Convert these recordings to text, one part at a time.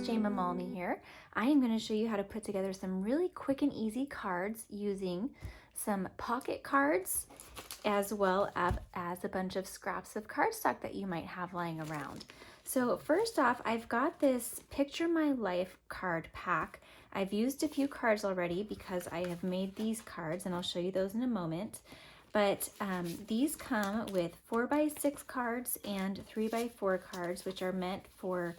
Jama Malmy here. I am going to show you how to put together some really quick and easy cards using some pocket cards as well as a bunch of scraps of cardstock that you might have lying around. So first off, I've got this Picture My Life card pack. I've used a few cards already because I have made these cards, and I'll show you those in a moment. But these come with 4x6 cards and 3x4 cards, which are meant for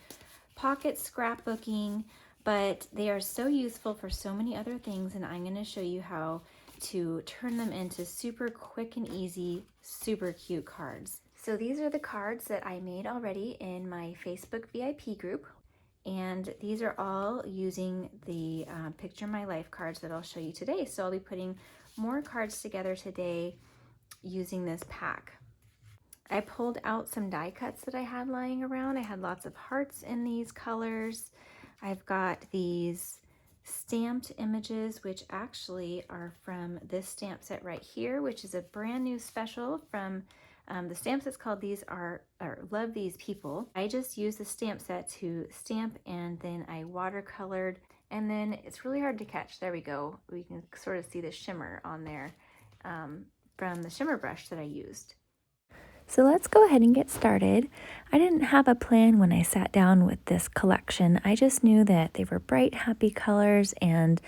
pocket scrapbooking, but they are so useful for so many other things, and I'm going to show you how to turn them into super quick and easy, super cute cards. So these are the cards that I made already in my Facebook VIP group, and these are all using the Picture My Life cards that I'll show you today. So I'll be putting more cards together today using this pack. I pulled out some die cuts that I had lying around. I had lots of hearts in these colors. I've got these stamped images, which actually are from this stamp set right here, which is a brand new special from the stamp set's called Love These People. I just used the stamp set to stamp, and then I watercolored, and then it's really hard to catch. There we go. We can sort of see the shimmer on there from the shimmer brush that I used. So let's go ahead and get started. I didn't have a plan when I sat down with this collection. I just knew that they were bright, happy colors, and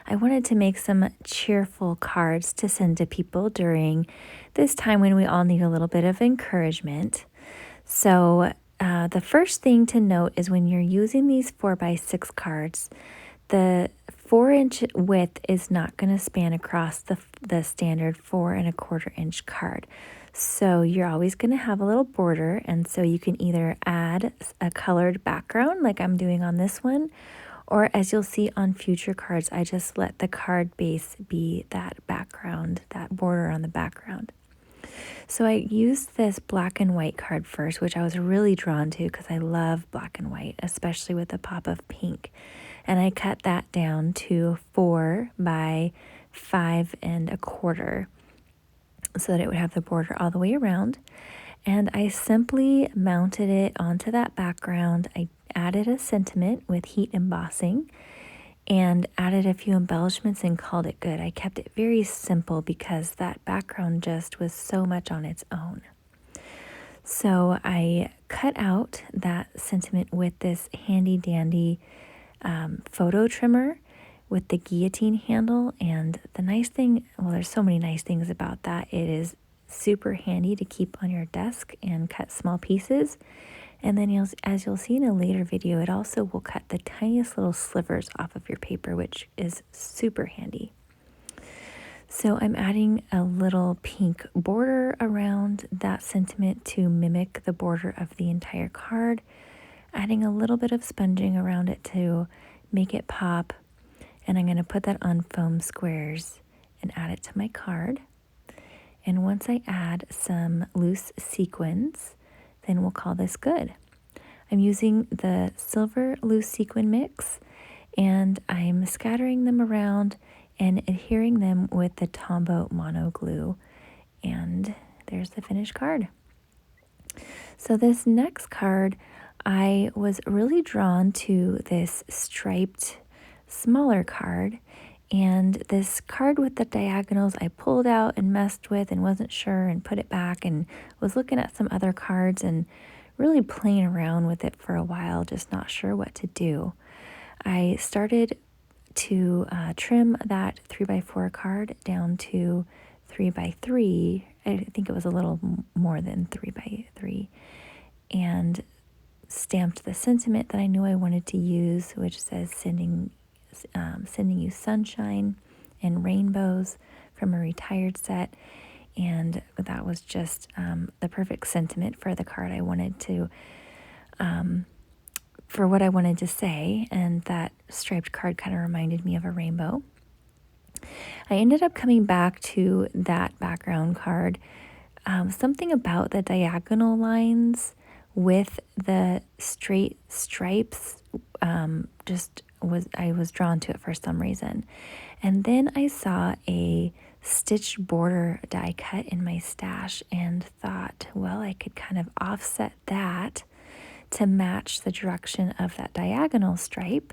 I wanted to make some cheerful cards to send to people during this time when we all need a little bit of encouragement. So the first thing to note is when you're using these 4x6 cards, the 4-inch width is not going to span across the standard 4¼ inch card. So you're always going to have a little border, and so you can either add a colored background like I'm doing on this one, or as you'll see on future cards, I just let the card base be that background, that border on the background. So I used this black and white card first, which I was really drawn to because I love black and white, especially with a pop of pink. And I cut that down to 4 by 5¼ so that it would have the border all the way around. And I simply mounted it onto that background. I added a sentiment with heat embossing and added a few embellishments and called it good. I kept it very simple because that background just was so much on its own. So I cut out that sentiment with this handy dandy photo trimmer with the guillotine handle. And the nice thing, well, there's so many nice things about that. It is super handy to keep on your desk and cut small pieces. And then as you'll see in a later video, it also will cut the tiniest little slivers off of your paper, which is super handy. So I'm adding a little pink border around that sentiment to mimic the border of the entire card, adding a little bit of sponging around it to make it pop. And I'm going to put that on foam squares and add it to my card. And once I add some loose sequins, then we'll call this good. I'm using the silver loose sequin mix, and I'm scattering them around and adhering them with the Tombow mono glue. And there's the finished card. So this next card, I was really drawn to this striped smaller card, and this card with the diagonals I pulled out and messed with and wasn't sure and put it back, and was looking at some other cards and really playing around with it for a while, just not sure what to do. I started to trim that 3x4 card down to 3x3. I think it was a little more than 3x3, and stamped the sentiment that I knew I wanted to use, which says sending you sunshine and rainbows from a retired set. And that was just the perfect sentiment for the card I wanted to, for what I wanted to say. And that striped card kind of reminded me of a rainbow. I ended up coming back to that background card. Something about the diagonal lines with the straight stripes I was drawn to it for some reason. And then I saw a stitched border die cut in my stash and thought, well, I could kind of offset that to match the direction of that diagonal stripe.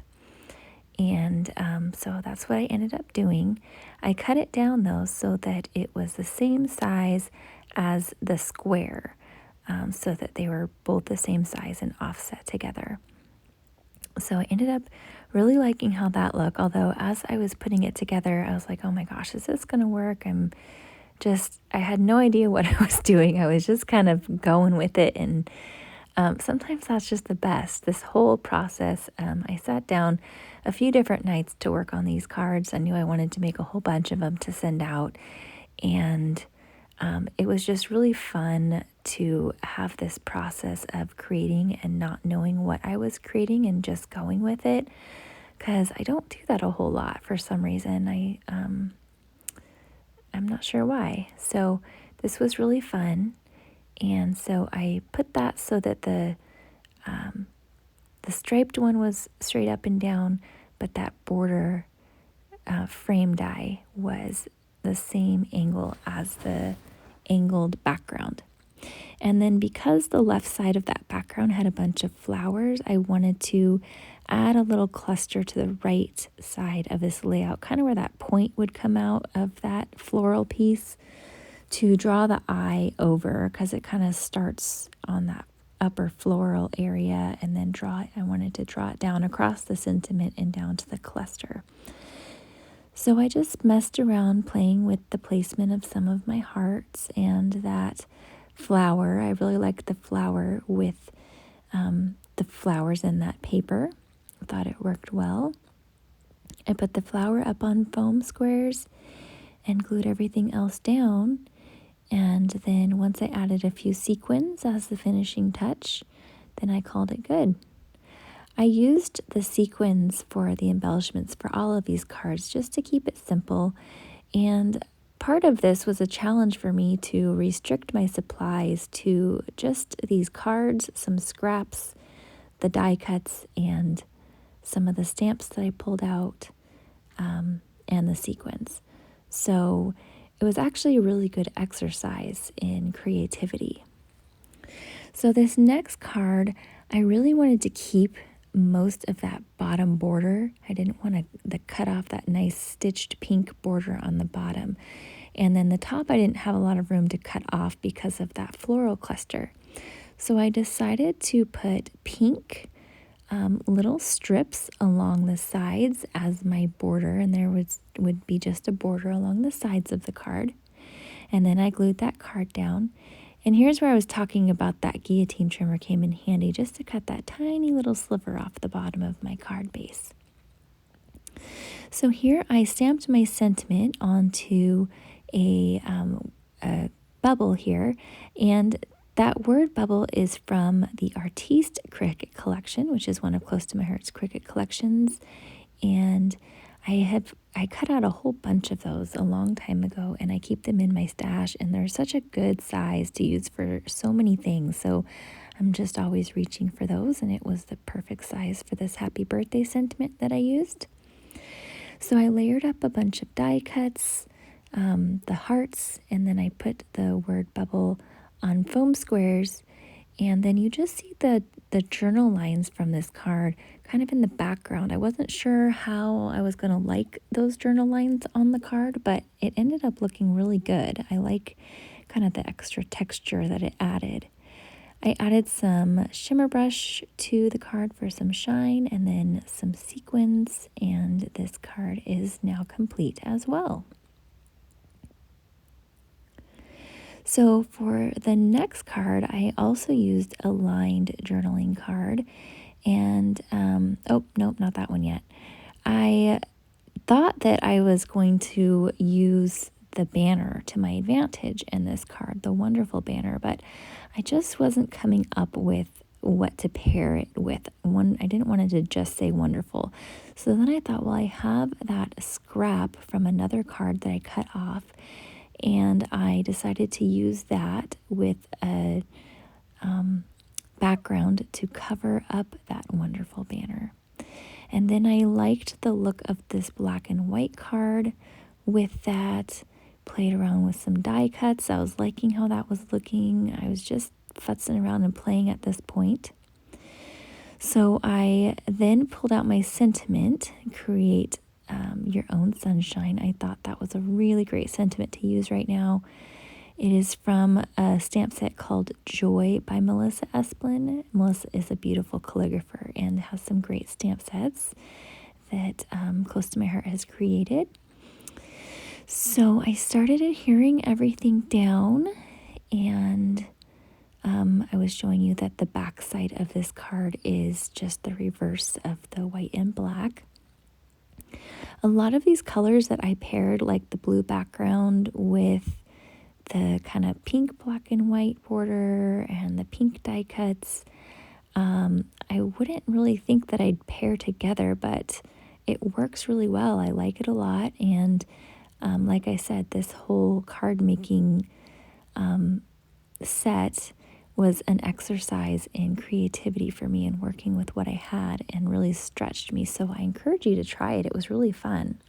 And so that's what I ended up doing. I cut it down though so that it was the same size as the square, so that they were both the same size and offset together. So I ended up really liking how that looked, although as I was putting it together, I was like, oh my gosh, is this gonna work? I had no idea what I was doing. I was just kind of going with it, and sometimes that's just the best. This whole process, I sat down a few different nights to work on these cards. I knew I wanted to make a whole bunch of them to send out, and it was just really fun to have this process of creating and not knowing what I was creating and just going with it, because I don't do that a whole lot for some reason. I'm not sure why. So this was really fun. And so I put that so that the striped one was straight up and down, but that border frame die was the same angle as the angled background. And then because the left side of that background had a bunch of flowers, I wanted to add a little cluster to the right side of this layout, kind of where that point would come out of that floral piece, to draw the eye over, because it kind of starts on that upper floral area and then I wanted to draw it down across the sentiment and down to the cluster. So I just messed around playing with the placement of some of my hearts and that flower. I really liked the flower with the flowers in that paper. I thought it worked well. I put the flower up on foam squares and glued everything else down. And then once I added a few sequins as the finishing touch, then I called it good. I used the sequins for the embellishments for all of these cards just to keep it simple. And part of this was a challenge for me to restrict my supplies to just these cards, some scraps, the die cuts, and some of the stamps that I pulled out, and the sequins. So it was actually a really good exercise in creativity. So this next card, I really wanted to keep most of that bottom border. I didn't want to cut off that nice stitched pink border on the bottom. And then the top, I didn't have a lot of room to cut off because of that floral cluster. So I decided to put pink little strips along the sides as my border, and there would be just a border along the sides of the card. And then I glued that card down. And here's where I was talking about that guillotine trimmer came in handy, just to cut that tiny little sliver off the bottom of my card base. So here I stamped my sentiment onto a bubble here, and that word bubble is from the Artiste Cricut collection, which is one of Close to My Heart's Cricut collections. And I cut out a whole bunch of those a long time ago, and I keep them in my stash, and they're such a good size to use for so many things. So I'm just always reaching for those, and it was the perfect size for this happy birthday sentiment that I used. So I layered up a bunch of die cuts, the hearts, and then I put the word bubble on foam squares, and then you just see the journal lines from this card kind of in the background. I wasn't sure how I was going to like those journal lines on the card, but it ended up looking really good. I like kind of the extra texture that it added. I added some shimmer brush to the card for some shine, and then some sequins, and this card is now complete as well. So for the next card, I also used a lined journaling card, and oh, nope, not that one yet. I thought that I was going to use the banner to my advantage in this card, the wonderful banner, but I just wasn't coming up with what to pair it with. I didn't want it to just say wonderful. So then I thought, well, I have that scrap from another card that I cut off, and I decided to use that with a background to cover up that wonderful banner. And then I liked the look of this black and white card with that, played around with some die cuts. I was liking how that was looking. I was just futzing around and playing at this point. So I then pulled out my sentiment, create your own sunshine. I thought that was a really great sentiment to use right now. It is from a stamp set called Joy by Melissa Esplin. Melissa is a beautiful calligrapher and has some great stamp sets that Close to My Heart has created. So I started adhering everything down, and I was showing you that the back side of this card is just the reverse of the white and black. A lot of these colors that I paired, like the blue background with the kind of pink, black, and white border and the pink die cuts, I wouldn't really think that I'd pair together, but it works really well. I like it a lot. And like I said, this whole card making set was an exercise in creativity for me and working with what I had, and really stretched me. So I encourage you to try it. It was really fun.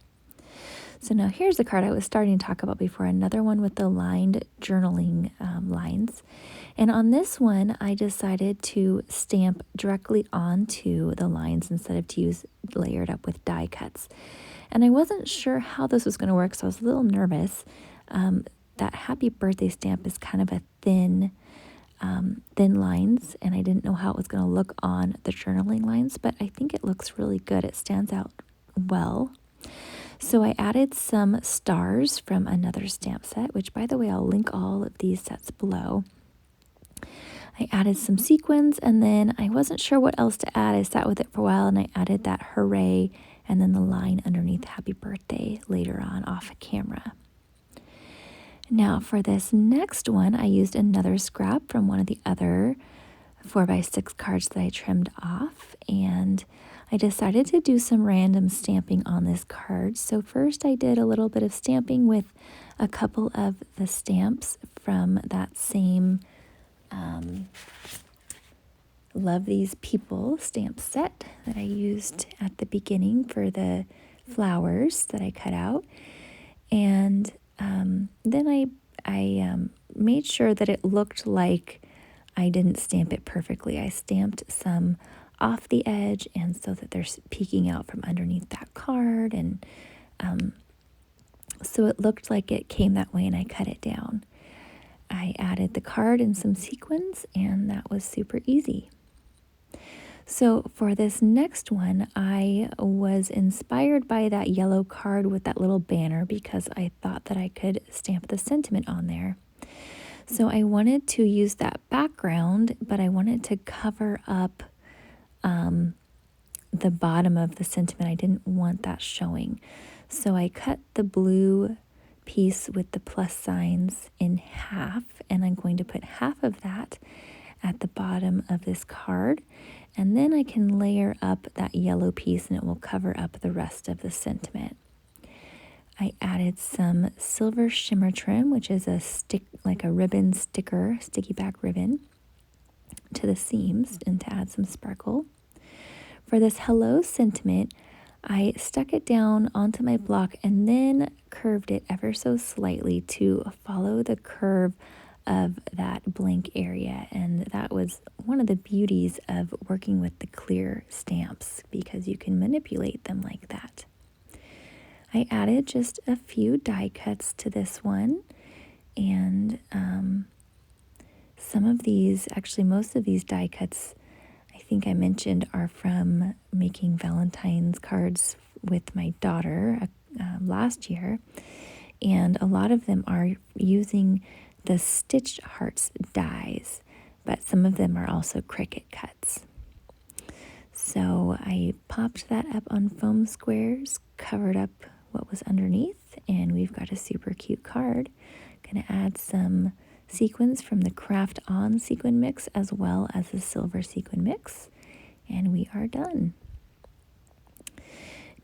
So now here's the card I was starting to talk about before, another one with the lined journaling lines. And on this one, I decided to stamp directly onto the lines instead of to use layered up with die cuts. And I wasn't sure how this was going to work, so I was a little nervous. That happy birthday stamp is kind of a thin lines, and I didn't know how it was going to look on the journaling lines, but I think it looks really good. It stands out well. So I added some stars from another stamp set, which, by the way, I'll link all of these sets below. I added some sequins, and then I wasn't sure what else to add. I sat with it for a while, and I added that hooray and then the line underneath happy birthday later on off camera. Now for this next one, I used another scrap from one of the other 4x6 cards that I trimmed off, and I decided to do some random stamping on this card. So first I did a little bit of stamping with a couple of the stamps from that same Love These People stamp set that I used at the beginning for the flowers that I cut out. And then I made sure that it looked like I didn't stamp it perfectly. I stamped some off the edge, and so that they're peeking out from underneath that card, and so it looked like it came that way, and I cut it down. I added the card and some sequins, and that was super easy. So for this next one, I was inspired by that yellow card with that little banner because I thought that I could stamp the sentiment on there. So I wanted to use that background, but I wanted to cover up the bottom of the sentiment. I didn't want that showing. So I cut the blue piece with the plus signs in half, and I'm going to put half of that at the bottom of this card, and then I can layer up that yellow piece and it will cover up the rest of the sentiment. I added some silver shimmer trim, which is a like a ribbon sticker, sticky back ribbon, to the seams and to add some sparkle. For this hello sentiment, I stuck it down onto my block and then curved it ever so slightly to follow the curve of that blank area. And that was one of the beauties of working with the clear stamps, because you can manipulate them like that. I added just a few die cuts to this one, and some of these, actually most of these die cuts, I think I mentioned, are from making Valentine's cards with my daughter last year, and a lot of them are using the Stitched Hearts dies, but some of them are also Cricut cuts. So I popped that up on foam squares, covered up what was underneath, and we've got a super cute card. Gonna add some sequins from the Craft On sequin mix as well as the silver sequin mix, and we are done.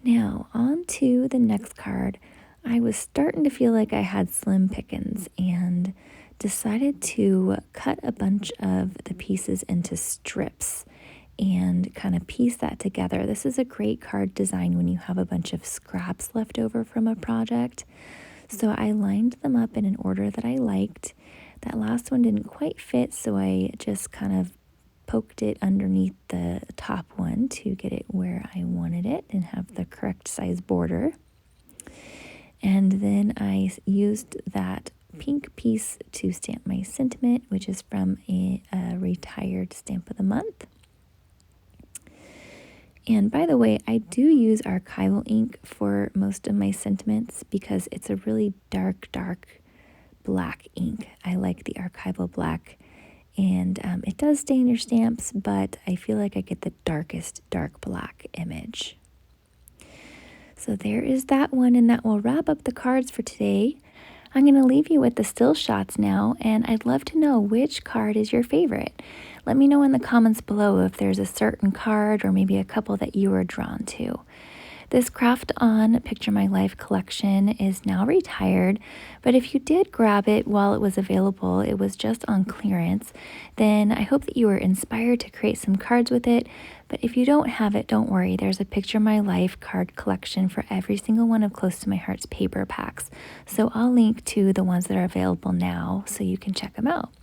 Now on to the next card. I was starting to feel like I had slim pickings and decided to cut a bunch of the pieces into strips and kind of piece that together. This is a great card design when you have a bunch of scraps left over from a project. So I lined them up in an order that I liked. That last one didn't quite fit, so I just kind of poked it underneath the top one to get it where I wanted it and have the correct size border. And then I used that pink piece to stamp my sentiment, which is from a retired stamp of the month. And by the way, I do use archival ink for most of my sentiments because it's a really dark black ink. I like the archival black, and it does stain your stamps, but I feel like I get the darkest dark black image. So there is that one, and that will wrap up the cards for today. I'm going to leave you with the still shots now, and I'd love to know which card is your favorite. Let me know in the comments below if there's a certain card or maybe a couple that you were drawn to. This Craft On Picture My Life collection is now retired, but if you did grab it while it was available, it was just on clearance, then I hope that you were inspired to create some cards with it. But if you don't have it, don't worry. There's a Picture My Life card collection for every single one of Close to My Heart's paper packs. So I'll link to the ones that are available now so you can check them out.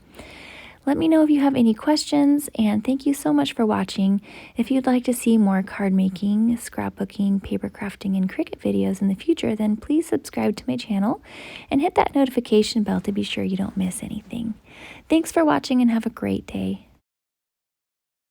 Let me know if you have any questions, and thank you so much for watching. If you'd like to see more card making, scrapbooking, paper crafting, and Cricut videos in the future, then please subscribe to my channel and hit that notification bell to be sure you don't miss anything. Thanks for watching and have a great day.